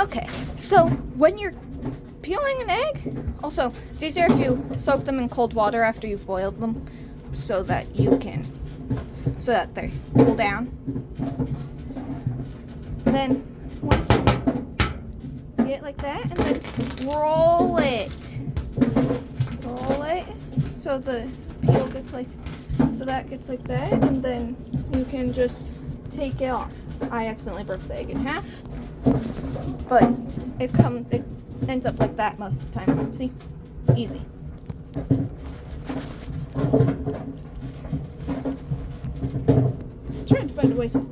Okay, so when you're peeling an egg, also, it's easier if you soak them in cold water after you've boiled them so that they cool down. Then, once you get it like that, and then roll it. Roll it so the peel gets like, so that gets like that, and then you can just take it off. I accidentally broke the egg in half, but it ends up like that most of the time. See? Easy. I'm trying to find a way to.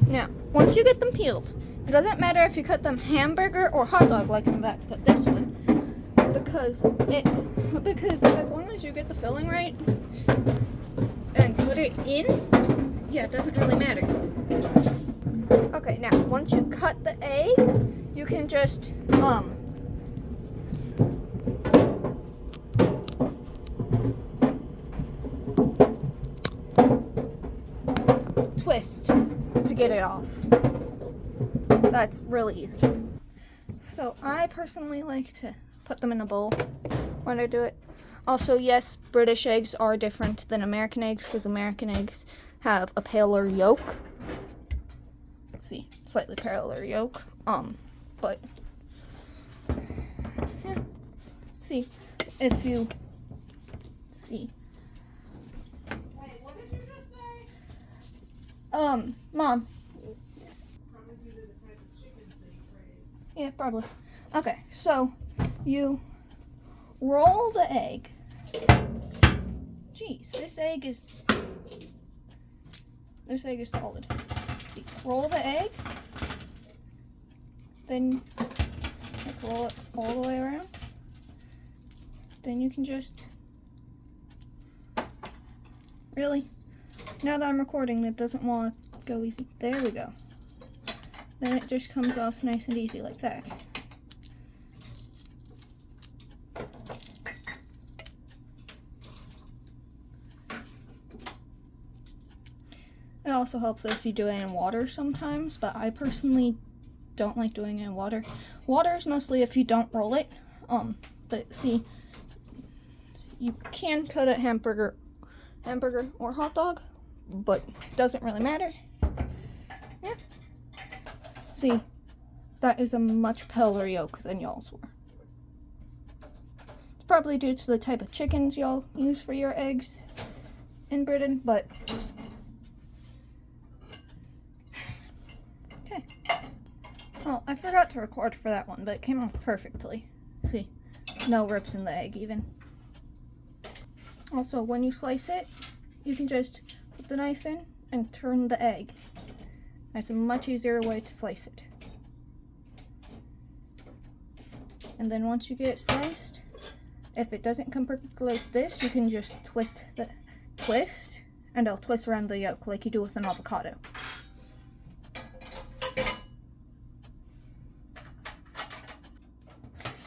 Now, once you get them peeled, it doesn't matter if you cut them hamburger or hot dog like I'm about to cut this one, because as long as you get the filling right and put it in, yeah, it doesn't really matter. Okay, now once you cut the egg, you can just twist to get it off. That's really easy. So I personally like to put them in a bowl when I do it. Also, yes, British eggs are different than American eggs because American eggs have a paler yolk. See, slightly paler yolk. But yeah. See, if you see. Wait, what did you just say? Mom. Probably due to the type of chickens that he raised. Yeah, probably. Okay, so you roll the egg. Jeez, this egg is solid. See, roll the egg, then roll it all the way around. Then you can just really. Now that I'm recording, that doesn't want to go easy. There we go. Then it just comes off nice and easy like that. It also helps if you do it in water sometimes, but I personally don't like doing it in water. Water is mostly if you don't roll it. But see, you can cut a hamburger or hot dog, but it doesn't really matter. Yeah. See, that is a much paler yolk than y'all's were. It's probably due to the type of chickens y'all use for your eggs in Britain, but okay. Well, I forgot to record for that one, but it came out perfectly. See, no rips in the egg even. Also, when you slice it, you can just put the knife in and turn the egg. That's a much easier way to slice it. And then once you get it sliced, if it doesn't come perfectly like this, you can just twist, and it'll twist around the yolk like you do with an avocado.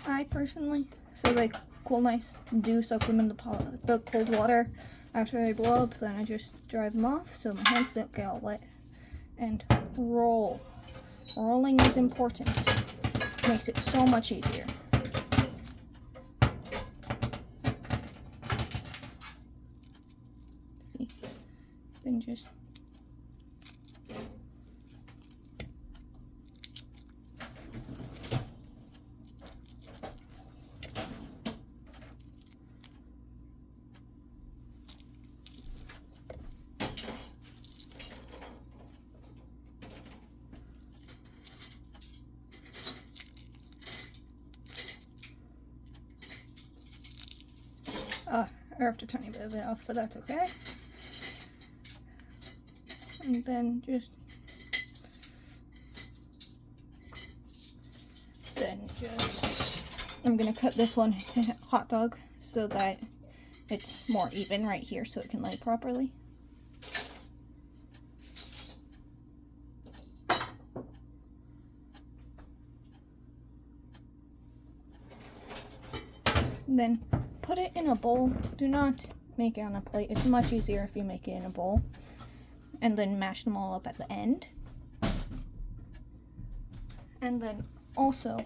I personally, so they cool nice, do soak them in the cold water after they boiled, then I just dry them off so my hands don't get all wet. And roll. Rolling is important. Makes it so much easier. See, then just I ripped a tiny bit of it off, but that's okay. And then I'm gonna cut this one hot dog so that it's more even right here so it can lay properly. Then put it in a bowl. Do not make it on a plate. It's much easier if you make it in a bowl. And then mash them all up at the end. And then also,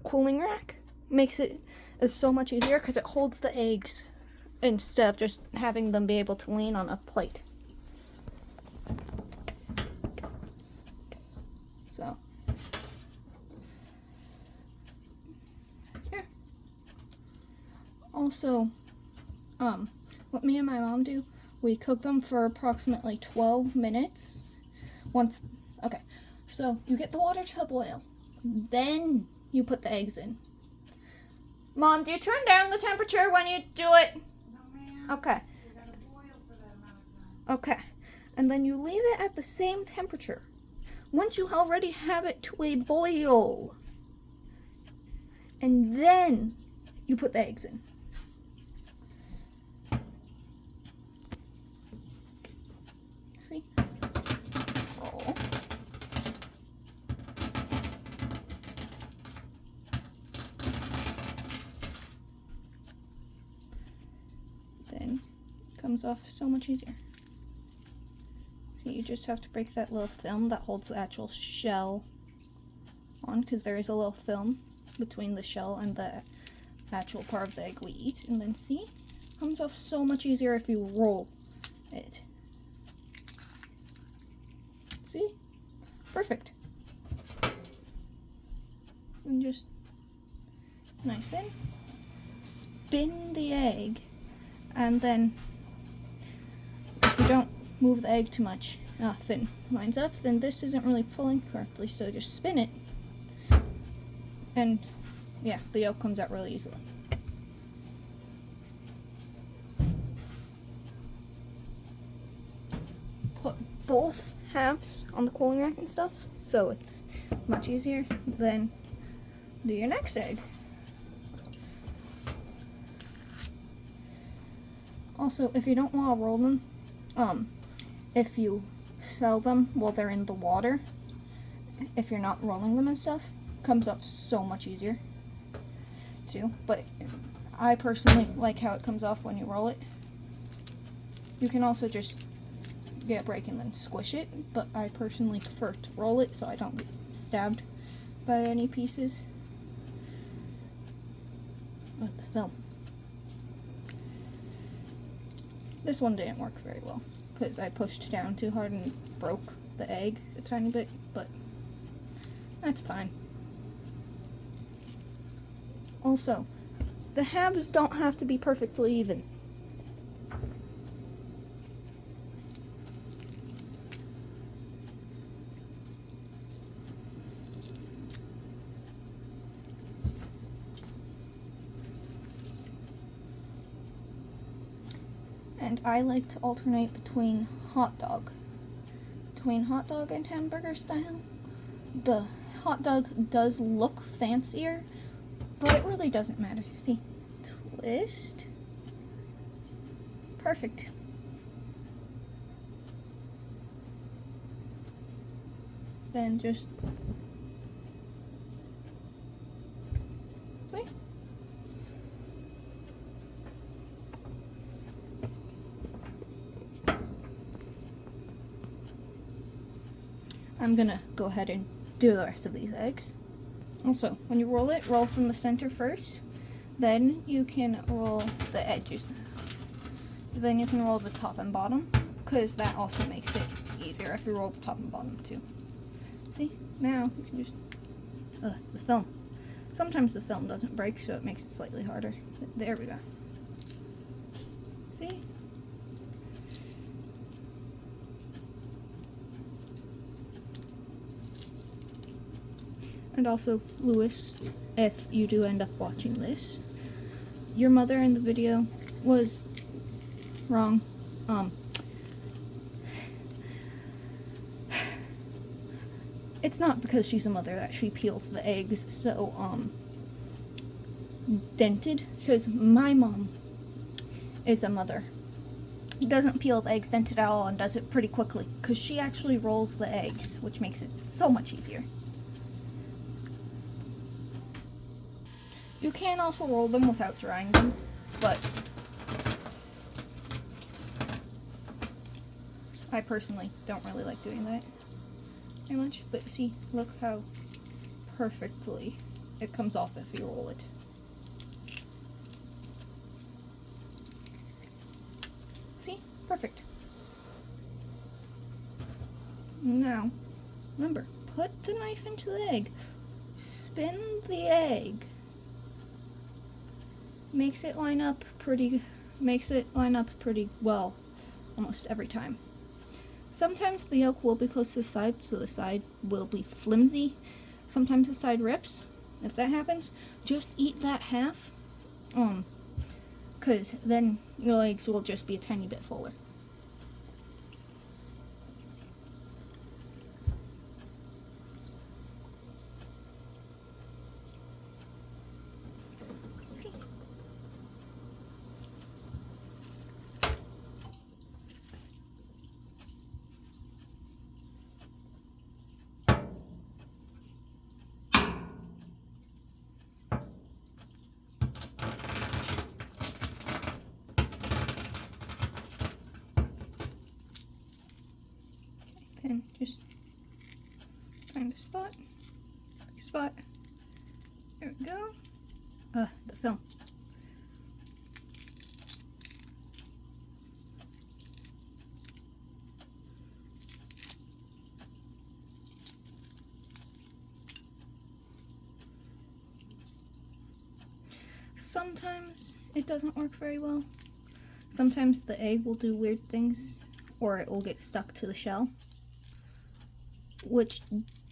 cooling rack makes it so much easier because it holds the eggs instead of just having them be able to lean on a plate. So, here. Also, what me and my mom do, we cook them for approximately 12 minutes. Okay, so you get the water to boil, then you put the eggs in. Mom, do you turn down the temperature when you do it? No, ma'am. Okay, You gotta boil for that amount of time. okay. And then you leave it at the same temperature. Once you already have it to a boil, and then you put the eggs in. See? Roll. Then comes off so much easier. So you just have to break that little film that holds the actual shell on, because there is a little film between the shell and the actual part of the egg we eat. And then see, comes off so much easier if you roll it. See? Perfect. And just knife in, spin the egg, and then if you don't move the egg too much, if it lines up, then this isn't really pulling correctly, so just spin it, and yeah, the yolk comes out really easily. Put both halves on the cooling rack and stuff, so it's much easier. Then do your next egg. Also, if you don't want to roll them, if you shell them while they're in the water, if you're not rolling them and stuff, comes off so much easier too. But I personally like how it comes off when you roll it. You can also just get a break and then squish it, but I personally prefer to roll it so I don't get stabbed by any pieces with the film. This one didn't work very well because I pushed down too hard and broke the egg a tiny bit, but that's fine. Also, the halves don't have to be perfectly even. And I like to alternate between hot dog and hamburger style. The hot dog does look fancier, but it really doesn't matter. See, twist, perfect. Then just, see? I'm gonna go ahead and do the rest of these eggs. Also, when you roll it, roll from the center first. Then you can roll the edges. Then you can roll the top and bottom, because that also makes it easier if you roll the top and bottom too. See? Now you can just... the film. Sometimes the film doesn't break, so it makes it slightly harder. There we go. See? And also, Lewis, if you do end up watching this, your mother in the video was wrong. It's not because she's a mother that she peels the eggs so, dented, because my mom is a mother. Doesn't peel the eggs dented at all and does it pretty quickly, because she actually rolls the eggs, which makes it so much easier. You can also roll them without drying them, but I personally don't really like doing that very much. But see, look how perfectly. It comes off if you roll it. See? Perfect. Now, remember, put the knife into the egg. Spin the egg. Makes it line up pretty well almost every time. Sometimes the yolk will be close to the side, so the side will be flimsy. Sometimes the side rips. If that happens, just eat that half, because then your eggs will just be a tiny bit fuller. See? Then just find a spot. There we go. The film. Sometimes it doesn't work very well. Sometimes the egg will do weird things, or it will get stuck to the shell, which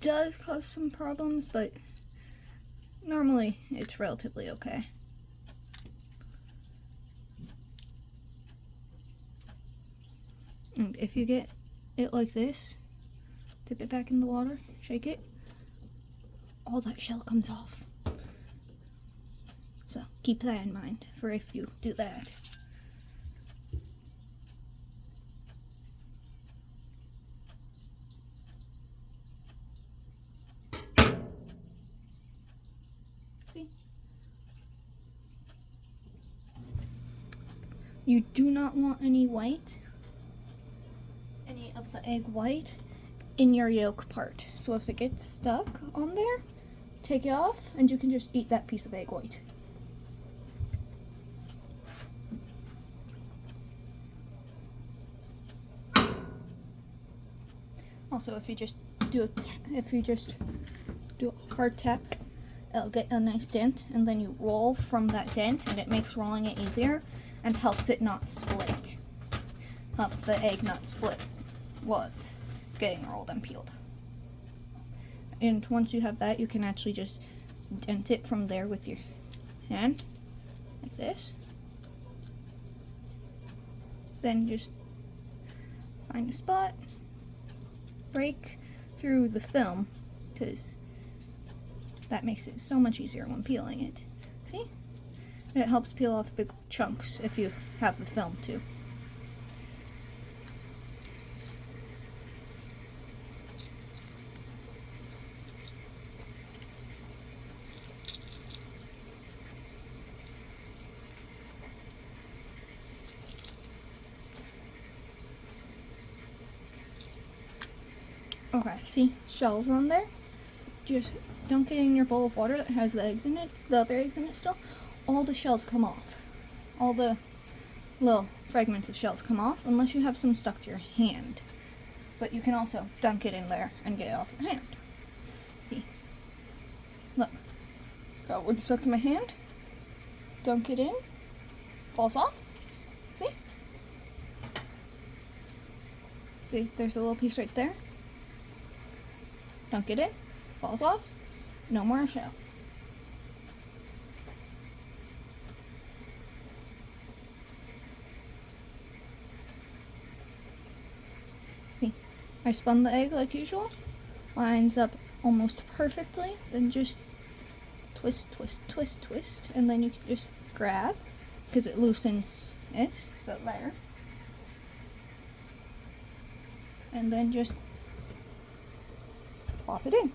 does cause some problems, but normally it's relatively okay. And if you get it like this, dip it back in the water, shake it, all that shell comes off. So keep that in mind for if you do that. See? You do not want any of the egg white in your yolk part. So if it gets stuck on there, take it off and you can just eat that piece of egg white. Also, if you just do a hard tap, it'll get a nice dent, and then you roll from that dent, and it makes rolling it easier and helps it not split. Helps the egg not split while it's getting rolled and peeled. And once you have that, you can actually just dent it from there with your hand, like this. Then just find a spot, break through the film, because that makes it so much easier when peeling it. See? And it helps peel off big chunks if you have the film too. Okay, see? Shells on there. Just dunk it in your bowl of water that has the eggs in it, the other eggs in it still. All the shells come off. All the little fragments of shells come off, unless you have some stuck to your hand. But you can also dunk it in there and get it off your hand. See? Look. Got one stuck to my hand. Dunk it in. Falls off. See? See, there's a little piece right there. Dunk it in, falls off, no more shell. See, I spun the egg like usual, lines up almost perfectly, then just twist, twist, twist, twist, and then you can just grab, because it loosens it, so there. And then just plop it in.